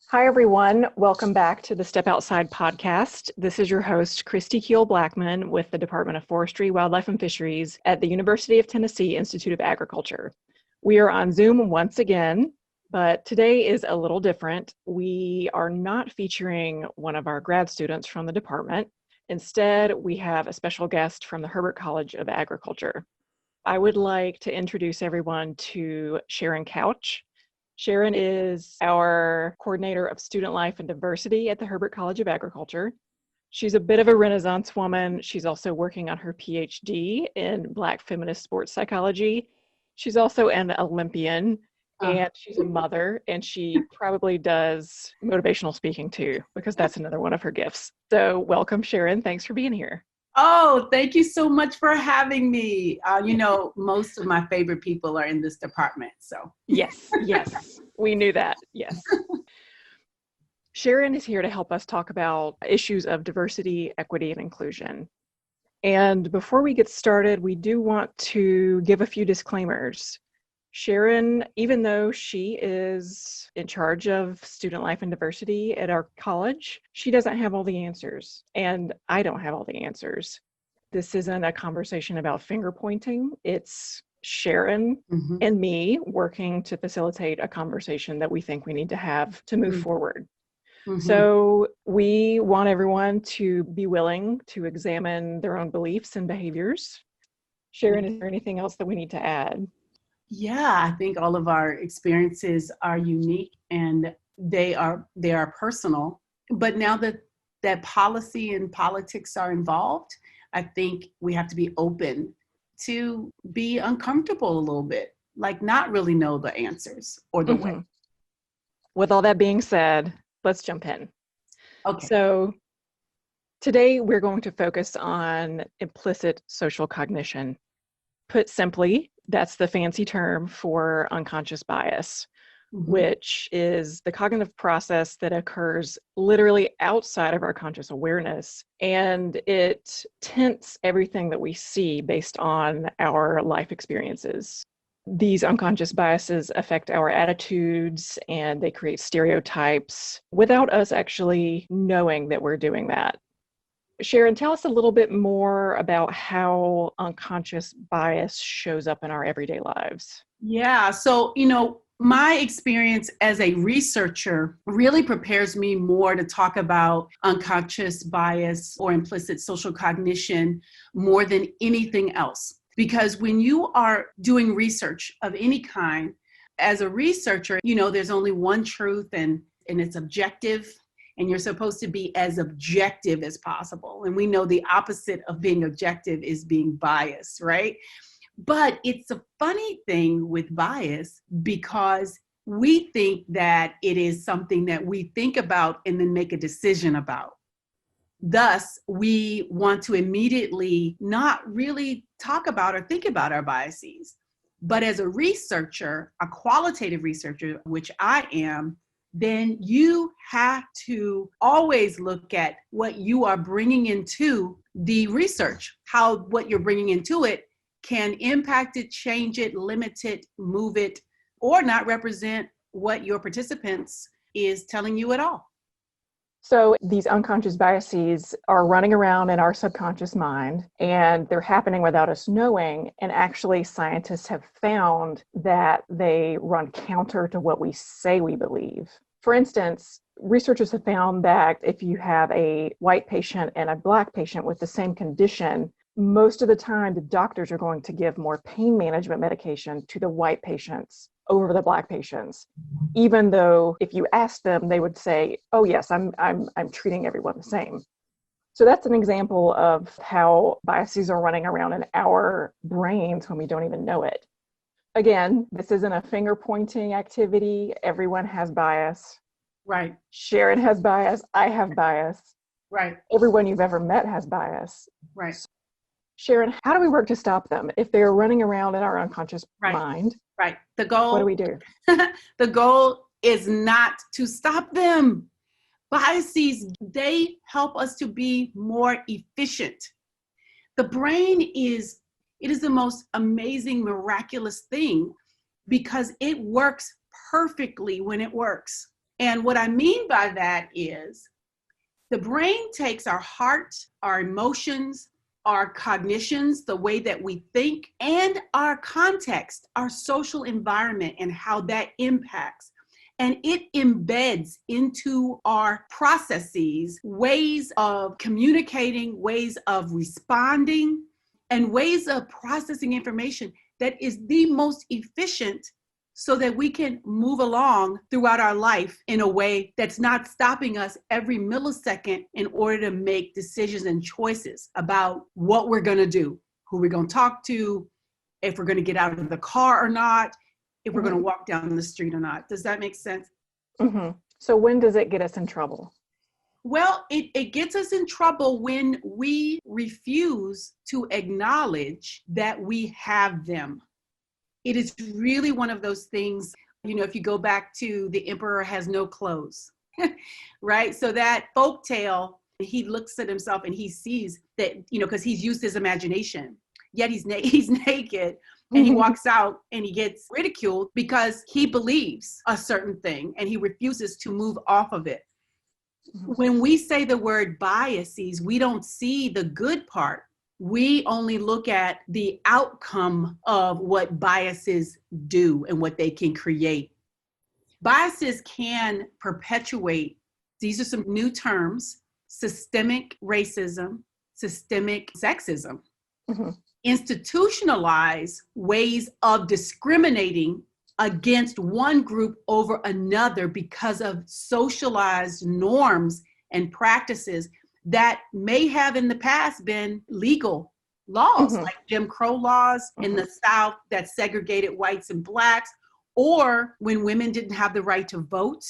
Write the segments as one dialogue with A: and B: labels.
A: Hi, everyone. Welcome back to the Step Outside podcast. This is your host, Christy Keel-Blackman with the Department of Forestry, Wildlife, and Fisheries at the University of Tennessee Institute of Agriculture. We are on Zoom once again, but today is a little different. We are not featuring one of our grad students from the department. Instead, we have a special guest from the Herbert College of Agriculture. I would like to introduce everyone to Sharon Couch. Sharon is our coordinator of student life and diversity at the Herbert College of Agriculture. She's a bit of a Renaissance woman. She's also working on her PhD in Black feminist sports psychology. She's also an Olympian, and she's a mother, and she probably does motivational speaking too, because that's another one of her gifts. So welcome, Sharon. Thanks for being here.
B: Oh, thank you so much for having me. Most of my favorite people are in this department, so.
A: Yes, we knew that, yes. Sharon is here to help us talk about issues of diversity, equity, and inclusion. And before we get started, we do want to give a few disclaimers. Sharon, even though she is in charge of student life and diversity at our college, she doesn't have all the answers, and I don't have all the answers. This isn't a conversation about finger pointing. It's Sharon and me working to facilitate a conversation that we think we need to have to move forward. So we want everyone to be willing to examine their own beliefs and behaviors. Sharon, is there anything else that we need to add?
B: Yeah, I think all of our experiences are unique and they are personal. But now that policy and politics are involved, I think we have to be open to be uncomfortable a little bit, like not really know the answers or the way.
A: With all that being said, let's jump in.
B: Okay.
A: So today we're going to focus on implicit social cognition. Put simply, that's the fancy term for unconscious bias, which is the cognitive process that occurs literally outside of our conscious awareness, and it tints everything that we see based on our life experiences. These unconscious biases affect our attitudes and they create stereotypes without us actually knowing that we're doing that. Sharon, tell us a little bit more about how unconscious bias shows up in our everyday lives.
B: Yeah, so, my experience as a researcher really prepares me more to talk about unconscious bias or implicit social cognition more than anything else. Because when you are doing research of any kind, as a researcher, there's only one truth and it's objective. And you're supposed to be as objective as possible. And we know the opposite of being objective is being biased, right? But it's a funny thing with bias because we think that it is something that we think about and then make a decision about. Thus, we want to immediately not really talk about or think about our biases. But as a researcher, a qualitative researcher, which I am, then you have to always look at what you are bringing into the research, how what you're bringing into it can impact it, change it, limit it, move it, or not represent what your participants is telling you at all.
A: So these unconscious biases are running around in our subconscious mind, and they're happening without us knowing. And actually, scientists have found that they run counter to what we say we believe. For instance, researchers have found that if you have a white patient and a Black patient with the same condition, most of the time the doctors are going to give more pain management medication to the white patients over the Black patients, even though if you ask them, they would say, "Oh yes, I'm treating everyone the same." So that's an example of how biases are running around in our brains when we don't even know it. Again, this isn't a finger pointing activity. Everyone has bias.
B: Right.
A: Sharon has bias. I have bias.
B: Right.
A: Everyone you've ever met has bias.
B: Right.
A: Sharon, how do we work to stop them if they're running around in our unconscious mind?
B: Right. The goal.
A: What do we do?
B: The goal is not to stop them. Biases, they help us to be more efficient. The brain is the most amazing, miraculous thing because it works perfectly when it works. And what I mean by that is the brain takes our heart, our emotions, our cognitions, the way that we think, and our context, our social environment, and how that impacts. And it embeds into our processes ways of communicating, ways of responding, and ways of processing information that is the most efficient so that we can move along throughout our life in a way that's not stopping us every millisecond in order to make decisions and choices about what we're going to do, who we're going to talk to, if we're going to get out of the car or not, if we're going to walk down the street or not. Does that make sense?
A: Mm-hmm. So when does it get us in trouble?
B: Well, it gets us in trouble when we refuse to acknowledge that we have them. It is really one of those things, if you go back to The Emperor Has No Clothes, right? So that folktale, he looks at himself and he sees that, because he's used his imagination, yet he's naked and he walks out and he gets ridiculed because he believes a certain thing and he refuses to move off of it. When we say the word biases, we don't see the good part. We only look at the outcome of what biases do and what they can create. Biases can perpetuate, these are some new terms, systemic racism, systemic sexism, institutionalize ways of discriminating against one group over another because of socialized norms and practices that may have in the past been legal laws, like Jim Crow laws in the South that segregated whites and blacks, or when women didn't have the right to vote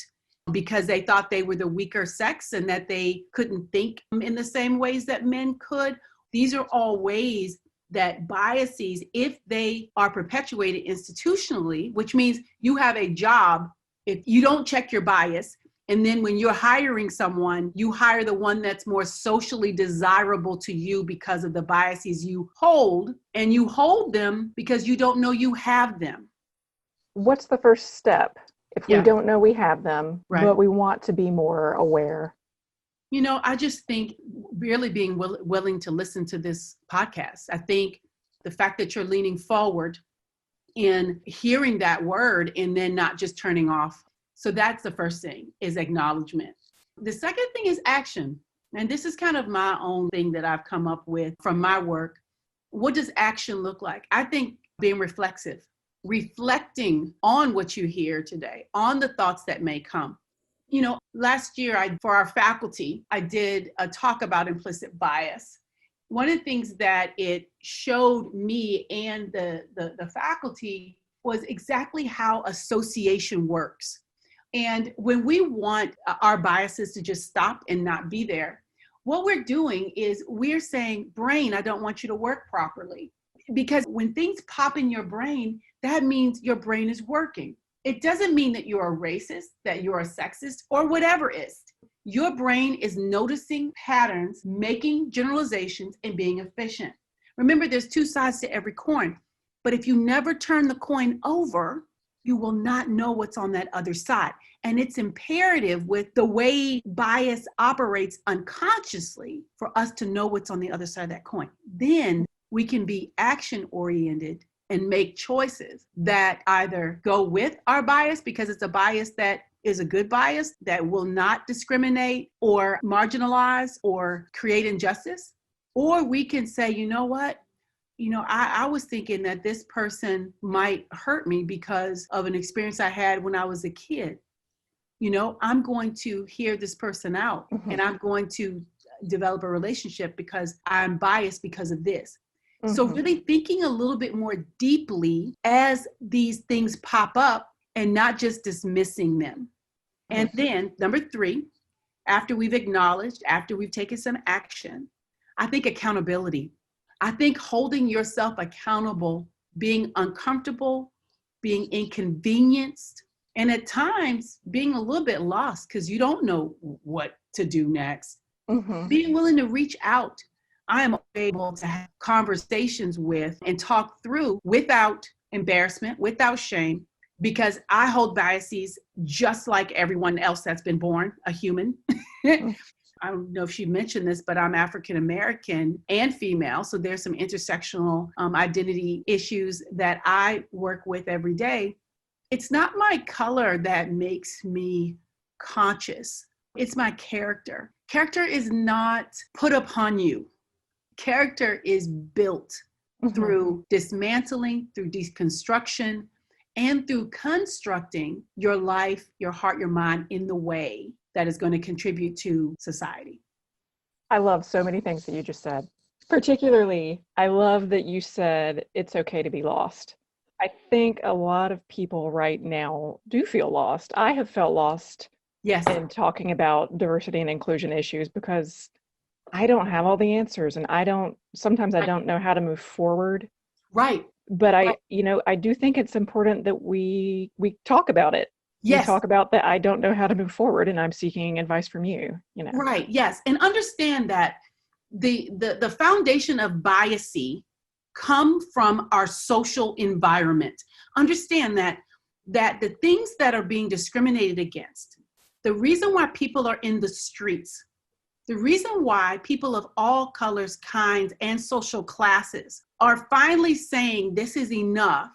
B: because they thought they were the weaker sex and that they couldn't think in the same ways that men could. These are all ways that biases, if they are perpetuated institutionally, which means you have a job, if you don't check your bias, and then when you're hiring someone, you hire the one that's more socially desirable to you because of the biases you hold, and you hold them because you don't know you have them.
A: What's the first step if we don't know we have them, but we want to be more aware?
B: I just think really being willing to listen to this podcast. I think the fact that you're leaning forward in hearing that word and then not just turning off. So that's the first thing, is acknowledgement. The second thing is action. And this is kind of my own thing that I've come up with from my work. What does action look like? I think being reflexive, reflecting on what you hear today, on the thoughts that may come. Last year, for our faculty, I did a talk about implicit bias. One of the things that it showed me and the faculty was exactly how association works. And when we want our biases to just stop and not be there, what we're doing is we're saying, brain, I don't want you to work properly. Because when things pop in your brain, that means your brain is working. It doesn't mean that you're a racist, that you're a sexist, or whatever is. Your brain is noticing patterns, making generalizations, and being efficient. Remember, there's two sides to every coin. But if you never turn the coin over, you will not know what's on that other side. And it's imperative with the way bias operates unconsciously for us to know what's on the other side of that coin. Then we can be action-oriented and make choices that either go with our bias because it's a bias that is a good bias that will not discriminate or marginalize or create injustice. Or we can say, you know what? I was thinking that this person might hurt me because of an experience I had when I was a kid. I'm going to hear this person out and I'm going to develop a relationship because I'm biased because of this. So really thinking a little bit more deeply as these things pop up and not just dismissing them. And then number 3, after we've acknowledged, after we've taken some action, I think accountability. I think holding yourself accountable, being uncomfortable, being inconvenienced, and at times being a little bit lost because you don't know what to do next. Being willing to reach out. I am able to have conversations with and talk through without embarrassment, without shame, because I hold biases just like everyone else that's been born a human. I don't know if she mentioned this, but I'm African American and female. So there's some intersectional identity issues that I work with every day. It's not my color that makes me conscious. It's my character. Character is not put upon you. Character is built through dismantling, through deconstruction, and through constructing your life, your heart, your mind in the way that is going to contribute to society.
A: I love so many things that you just said. Particularly, I love that you said it's okay to be lost. I think a lot of people right now do feel lost. I have felt lost in talking about diversity and inclusion issues because I don't have all the answers, and sometimes I don't know how to move forward.
B: Right.
A: But I do think it's important that we talk about it.
B: Yes.
A: We talk about that I don't know how to move forward and I'm seeking advice from you,
B: Right. Yes. And understand that the foundation of biasy come from our social environment. Understand that the things that are being discriminated against, the reason why people are in the streets, the reason why people of all colors, kinds, and social classes are finally saying this is enough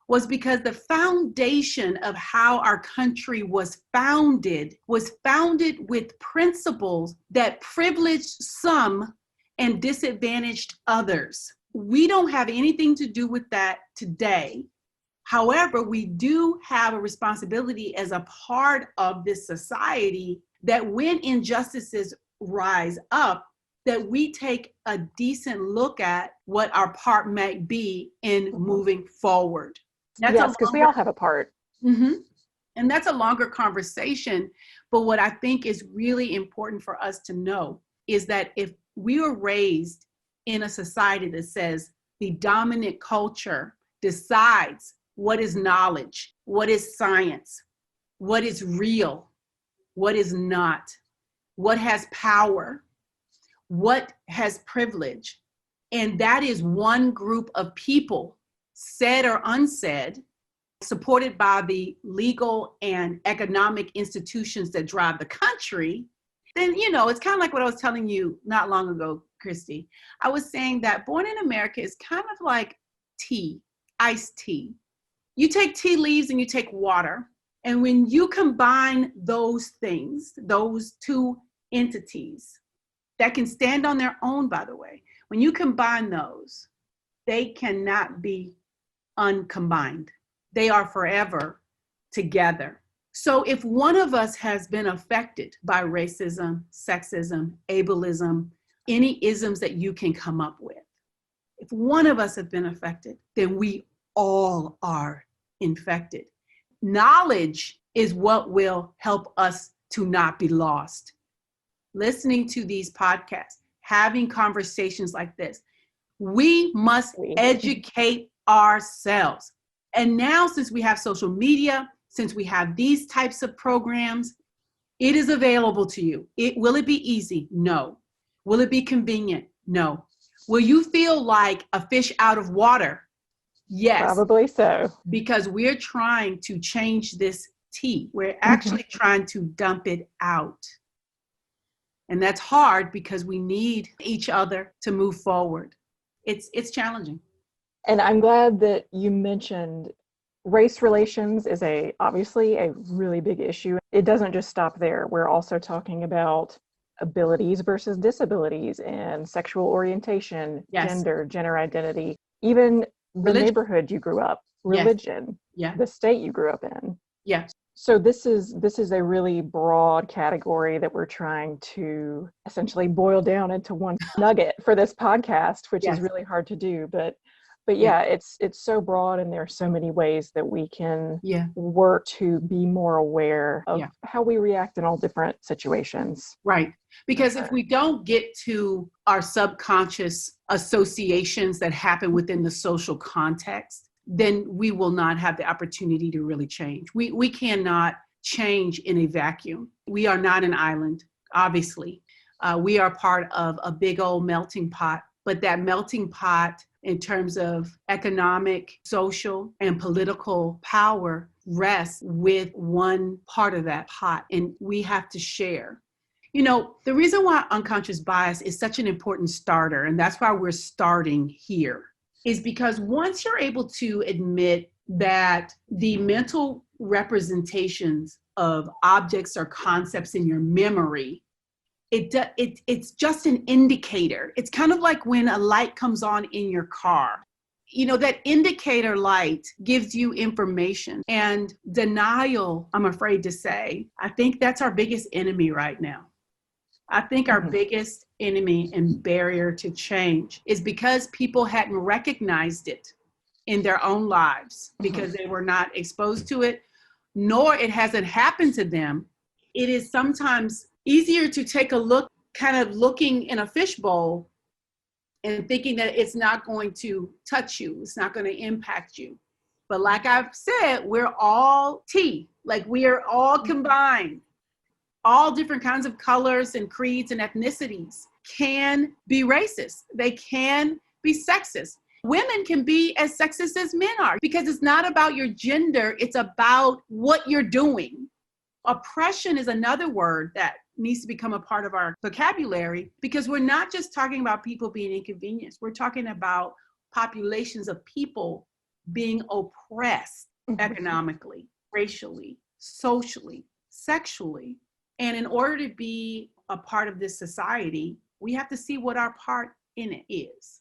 B: was because the foundation of how our country was founded with principles that privileged some and disadvantaged others. We don't have anything to do with that today. However, we do have a responsibility as a part of this society that when injustices rise up, that we take a decent look at what our part might be in moving forward.
A: Yes, because we all have a part.
B: Mm-hmm. And that's a longer conversation. But what I think is really important for us to know is that if we were raised in a society that says the dominant culture decides what is knowledge, what is science, what is real, what is not, what has power, what has privilege, and that is one group of people, said or unsaid, supported by the legal and economic institutions that drive the country, then, it's kind of like what I was telling you not long ago, Christy. I was saying that Born in America is kind of like tea, iced tea. You take tea leaves and you take water, and when you combine those things, those two entities that can stand on their own, by the way, when you combine those, they cannot be uncombined. They are forever together. So if one of us has been affected by racism, sexism, ableism, any isms that you can come up with, if one of us have been affected, then we all are infected. Knowledge is what will help us to not be lost. Listening to these podcasts, having conversations like this, we must educate ourselves. And now, since we have social media, since we have these types of programs, it is available to you. Will it be easy? No. Will it be convenient? No. Will you feel like a fish out of water? Yes.
A: Probably so.
B: Because we're trying to change this tea. We're actually trying to dump it out. And that's hard because we need each other to move forward. It's challenging.
A: And I'm glad that you mentioned race relations is obviously a really big issue. It doesn't just stop there. We're also talking about abilities versus disabilities and sexual orientation, gender identity, even the neighborhood you grew up, religion, the state you grew up in.
B: Yes.
A: So this is a really broad category that we're trying to essentially boil down into one nugget for this podcast, which is really hard to do. But yeah, it's so broad, and there are so many ways that we can work to be more aware of how we react in all different situations.
B: Right. Because if we don't get to our subconscious associations that happen within the social context, then we will not have the opportunity to really change. We cannot change in a vacuum. We are not an island, obviously. We are part of a big old melting pot, but that melting pot in terms of economic, social, and political power rests with one part of that pot, and we have to share. The reason why unconscious bias is such an important starter, and that's why we're starting here, is because once you're able to admit that the mental representations of objects or concepts in your memory, it's just an indicator. It's kind of like when a light comes on in your car. That indicator light gives you information. And denial, I'm afraid to say, I think that's our biggest enemy right now. I think our biggest enemy and barrier to change is because people hadn't recognized it in their own lives because they were not exposed to it, nor it hasn't happened to them. It is sometimes easier to take a look, kind of looking in a fishbowl and thinking that it's not going to touch you, it's not going to impact you. But like I've said, we're all tea, like we are all combined. All different kinds of colors and creeds and ethnicities can be racist. They can be sexist. Women can be as sexist as men are because it's not about your gender, it's about what you're doing. Oppression is another word that needs to become a part of our vocabulary because we're not just talking about people being inconvenienced. We're talking about populations of people being oppressed economically, racially, socially, sexually. And in order to be a part of this society, we have to see what our part in it is.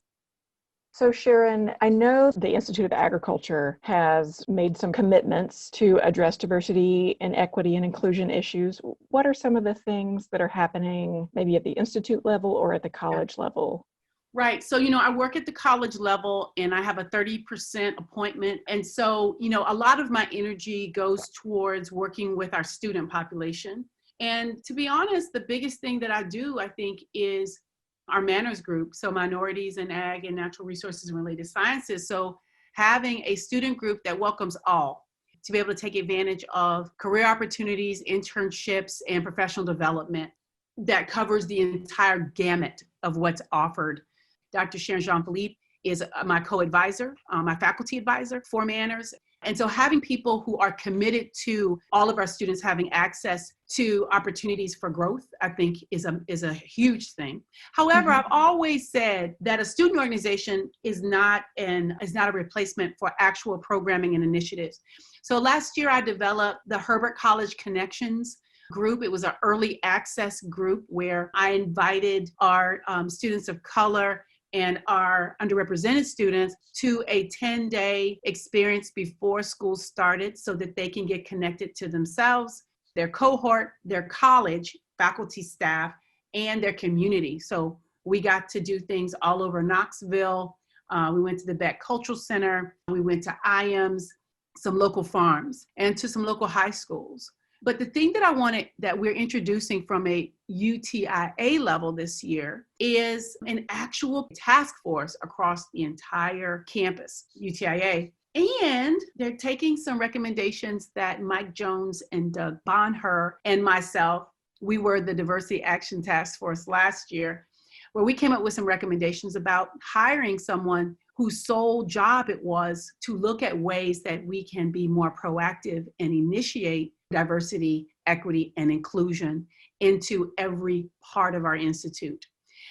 A: So Sharon, I know the Institute of Agriculture has made some commitments to address diversity and equity and inclusion issues. What are some of the things that are happening maybe at the institute level or at the college level?
B: Right. So, I work at the college level and I have a 30% appointment. And so, a lot of my energy goes towards working with our student population. And to be honest, the biggest thing that I do, I think, is our manners group. So minorities and ag and natural resources and related sciences. So having a student group that welcomes all to be able to take advantage of career opportunities, internships, and professional development that covers the entire gamut of what's offered. Dr. Sharon Jean-Philippe is my co-advisor, my faculty advisor for manners. And so having people who are committed to all of our students having access to opportunities for growth, I think is a huge thing. However, I've always said that a student organization is not a replacement for actual programming and initiatives. So last year I developed the Herbert College Connections group. It was an early access group where I invited our students of color and our underrepresented students to a 10-day experience before school started so that they can get connected to themselves, their cohort, their college, faculty, staff, and their community. So we got to do things all over Knoxville. We went to the Beck Cultural Center. We went to IAMS, some local farms, and to some local high schools. But the thing that we're introducing from a UTIA level this year is an actual task force across the entire campus, UTIA. And they're taking some recommendations that Mike Jones and Doug Bonher and myself, we were the Diversity Action Task Force last year, where we came up with some recommendations about hiring someone whose sole job it was to look at ways that we can be more proactive and initiate diversity, equity, and inclusion into every part of our institute.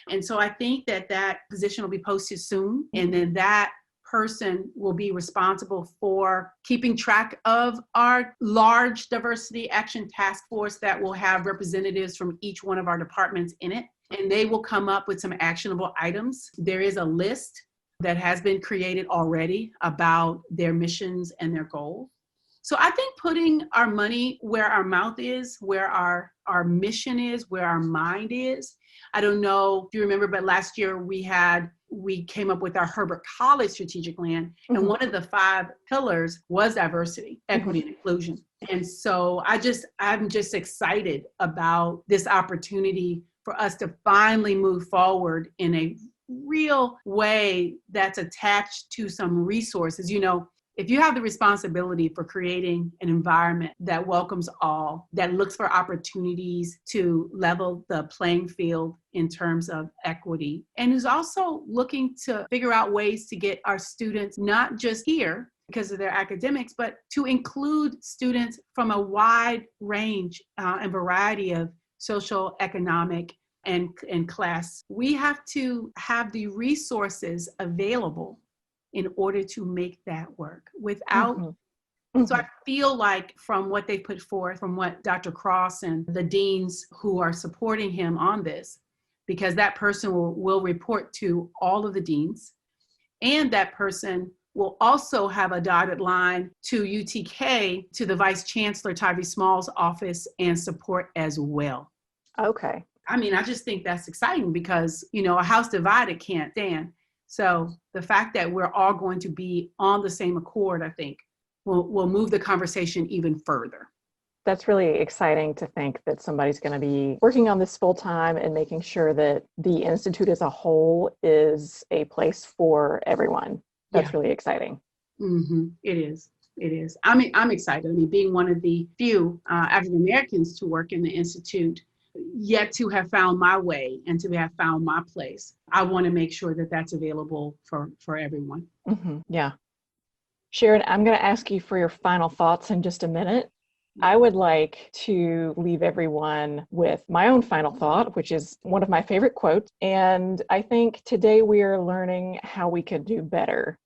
B: And so I think that position will be posted soon, and then that person will be responsible for keeping track of our large diversity action task force that will have representatives from each one of our departments in it, and they will come up with some actionable items. There is a list that has been created already about their missions and their goals. So I think putting our money where our mouth is, where our mission is, where our mind is. I don't know if you remember, but last year we came up with our Herbert College strategic plan. And one of the 5 pillars was diversity, equity, and inclusion. And so I'm just excited about this opportunity for us to finally move forward in a real way that's attached to some resources. if you have the responsibility for creating an environment that welcomes all, that looks for opportunities to level the playing field in terms of equity, and is also looking to figure out ways to get our students not just here because of their academics, but to include students from a wide range and variety of social, economic, and class. We have to have the resources available in order to make that work without. So I feel like from what they put forth, from what Dr. Cross and the deans who are supporting him on this, because that person will report to all of the deans, and that person will also have a dotted line to UTK, to the Vice Chancellor Tyree Small's office, and support as well.
A: Okay.
B: I mean, I just think that's exciting because, a house divided can't stand. So the fact that we're all going to be on the same accord, I think, will move the conversation even further.
A: That's really exciting to think that somebody's going to be working on this full time and making sure that the Institute as a whole is a place for everyone. That's really exciting.
B: It is. It is. I'm excited. I mean, being one of the few African Americans to work in the Institute, yet to have found my way and to have found my place, I want to make sure that that's available for everyone.
A: Yeah. Sharon, I'm going to ask you for your final thoughts in just a minute. I would like to leave everyone with my own final thought, which is one of my favorite quotes. And I think today we are learning how we could do better.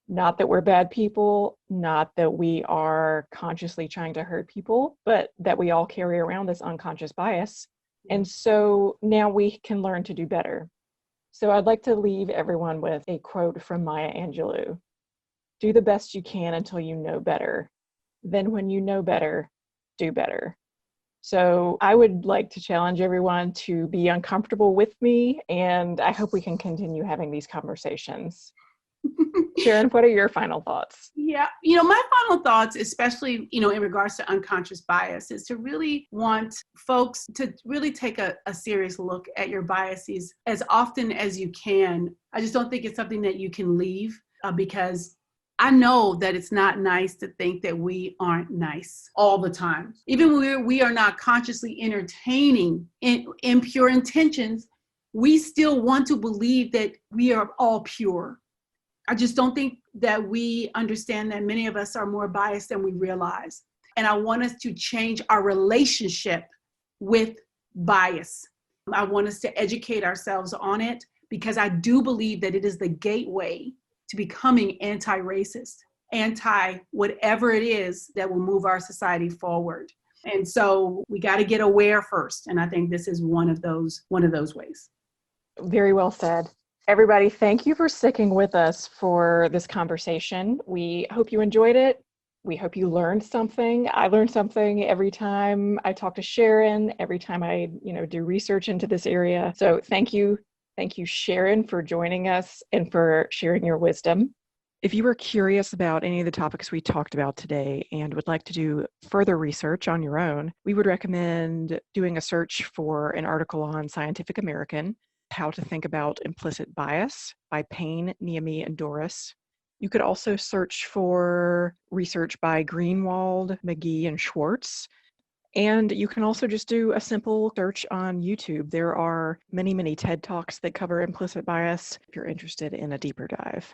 A: Not that we're bad people, not that we are consciously trying to hurt people, but that we all carry around this unconscious bias. And so now we can learn to do better. So I'd like to leave everyone with a quote from Maya Angelou. Do the best you can until you know better. Then when you know better, do better. So I would like to challenge everyone to be uncomfortable with me, and I hope we can continue having these conversations. Sharon, what are your final thoughts?
B: Yeah, my final thoughts, especially, in regards to unconscious bias, is to really want folks to really take a serious look at your biases as often as you can. I just don't think it's something that you can leave because I know that it's not nice to think that we aren't nice all the time. Even when we are not consciously entertaining impure intentions, we still want to believe that we are all pure. I just don't think that we understand that many of us are more biased than we realize. And I want us to change our relationship with bias. I want us to educate ourselves on it because I do believe that it is the gateway to becoming anti-racist, anti-whatever it is that will move our society forward. And so we got to get aware first. And I think this is one of those ways.
A: Very well said. Everybody, thank you for sticking with us for this conversation. We hope you enjoyed it. We hope you learned something. I learned something every time I talk to Sharon, every time I, do research into this area. So thank you. Thank you, Sharon, for joining us and for sharing your wisdom. If you were curious about any of the topics we talked about today and would like to do further research on your own, we would recommend doing a search for an article on Scientific American, How to Think About Implicit Bias by Payne, Niemi, and Doris. You could also search for research by Greenwald, McGee, and Schwartz. And you can also just do a simple search on YouTube. There are many, many TED Talks that cover implicit bias if you're interested in a deeper dive.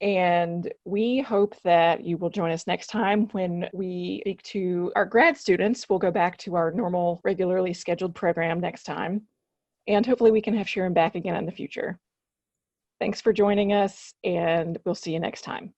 A: And we hope that you will join us next time when we speak to our grad students. We'll go back to our normal, regularly scheduled program next time. And hopefully we can have Sharon back again in the future. Thanks for joining us, and we'll see you next time.